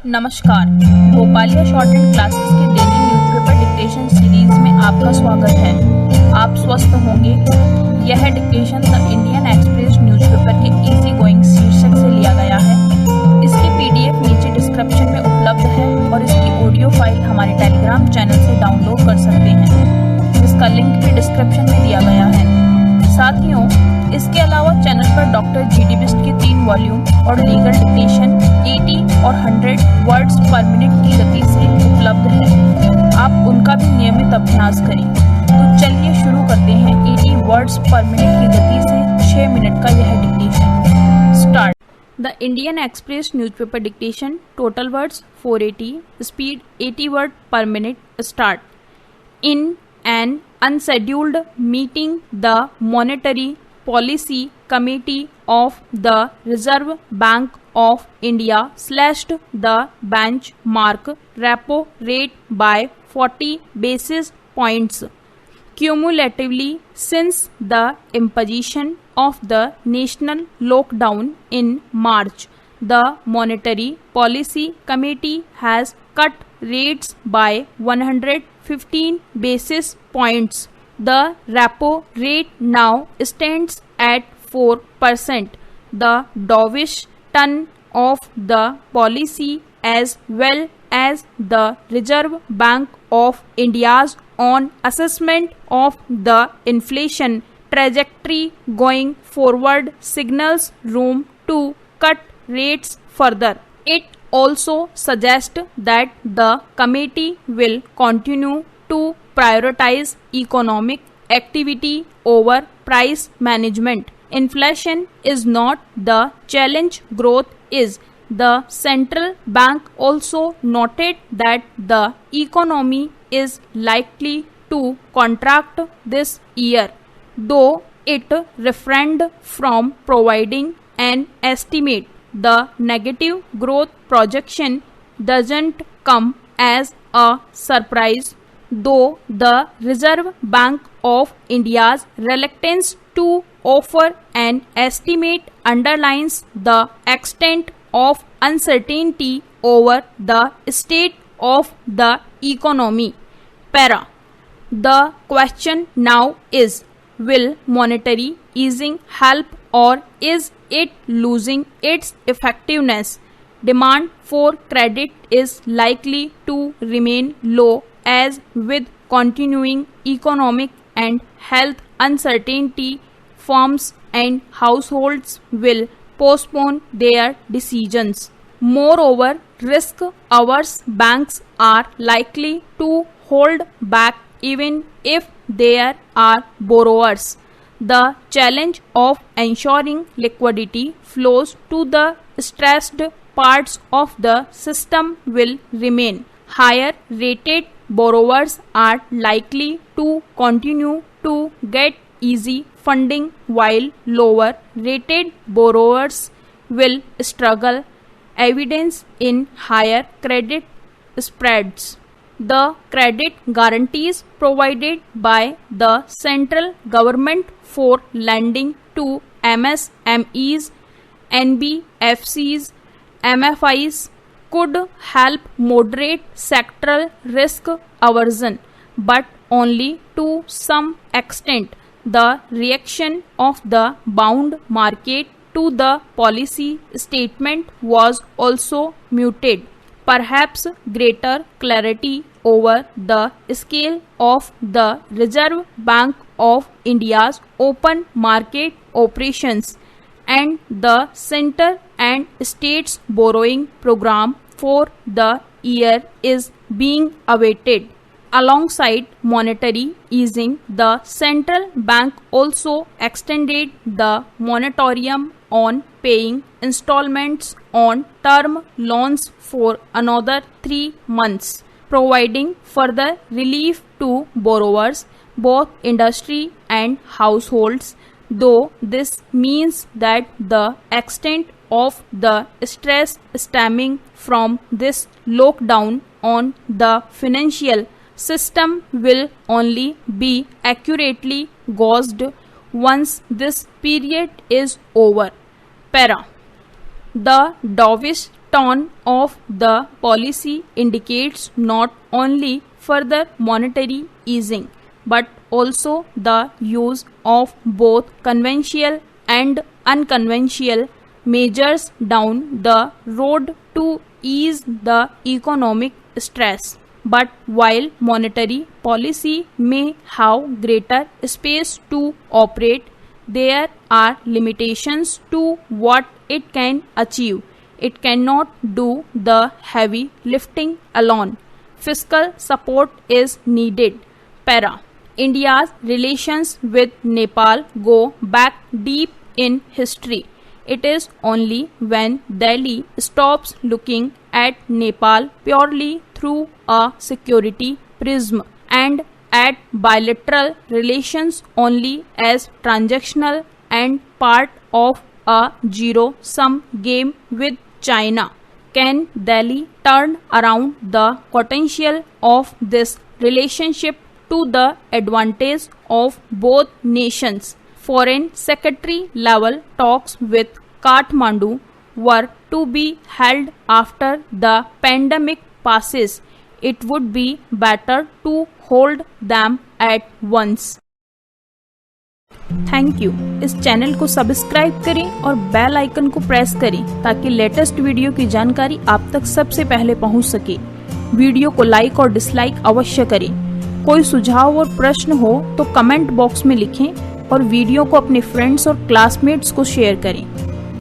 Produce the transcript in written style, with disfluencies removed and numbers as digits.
नमस्कार, गोपालिया shorthand classes के daily newspaper dictation series में आपका स्वागत है। आप स्वस्थ होंगे। यह dictation the Indian express newspaper के इजी गोइंग शीर्षक से लिया गया है। इसकी पीडीएफ नीचे डिस्क्रिप्शन में उपलब्ध है और इसकी ऑडियो फाइल हमारे टेलीग्राम चैनल से डाउनलोड कर सकते हैं, जिसका लिंक भी डिस्क्रिप्शन में दिया गया है। साथियों, इसके अलावा चैनल पर डॉक्टर जीडी बिस्ट के 3 वॉल्यूम और लीगल डिक्टेशन 80 और 100 वर्ड्स पर मिनट की गति से उपलब्ध है। आप उनका भी नियमित अभ्यास करें। तो चलिए शुरू करते हैं 80 वर्ड्स पर मिनट की गति से 6 मिनट का यह dictation. Start. The Indian express newspaper dictation, total words 480, speed 80 word पर minute. Start. In an unscheduled meeting, the Monetary Policy Committee of the Reserve Bank of India slashed the benchmark repo rate by 40 basis points cumulatively since the imposition of the national lockdown in March. The Monetary Policy Committee has cut rates by 115 basis points. The repo rate now stands at 4%. The dovish tone of the policy as well as the Reserve Bank of India's own assessment of the inflation trajectory going forward signals room to cut rates further. It also suggests that the committee will continue to prioritize economic activity over price management. Inflation is not the challenge, growth is. The central bank also noted that the economy is likely to contract this year, though it refrained from providing an estimate. The negative growth projection doesn't come as a surprise, though the Reserve Bank of India's reluctance to offer an estimate underlines the extent of uncertainty over the state of the economy. Para. The question now is, will monetary easing help or is it losing its effectiveness? Demand for credit is likely to remain low as with continuing economic and health uncertainty, firms and households will postpone their decisions. Moreover, risk-averse banks are likely to hold back even if there are borrowers. The challenge of ensuring liquidity flows to the stressed parts of the system will remain. Higher rated borrowers are likely to continue to get easy funding while lower rated borrowers will struggle, evidence in higher credit spreads. The credit guarantees provided by the central government for lending to MSMEs, NBFCs, MFIs could help moderate sectoral risk aversion, but only to some extent. The reaction of the bond market to the policy statement was also muted. Perhaps greater clarity over the scale of the Reserve Bank of India's open market operations and the center and states borrowing program for the year is being awaited. Alongside monetary easing, the central bank also extended the moratorium on paying installments on term loans for another 3 months, providing further relief to borrowers, both industry and households, though this means that the extent of the stress stemming from this lockdown on the financial system will only be accurately gauged once this period is over. Para. The dovish tone of the policy indicates not only further monetary easing but also the use of both conventional and unconventional measures down the road to ease the economic stress. But while monetary policy may have greater space to operate, there are limitations to what it can achieve. It cannot do the heavy lifting alone. Fiscal support is needed. Para. India's relations with Nepal go back deep in history. It is only when Delhi stops looking at Nepal purely through a security prism and at bilateral relations only as transactional and part of a zero-sum game with China can Delhi turn around the potential of this relationship to the advantage of both nations. Foreign Secretary level talks with Kathmandu were to be held after the pandemic passes. It would be better to hold them at once. Thank you. इस channel को subscribe करें और bell icon को press करें ताकि latest video की जानकारी आप तक सबसे पहले पहुंच सके। वीडियो को लाइक और डिसलाइक अवश्य करें। कोई सुझाव और प्रश्न हो तो कमेंट बॉक्स में लिखें और वीडियो को अपने फ्रेंड्स और क्लासमेट्स को शेयर करें।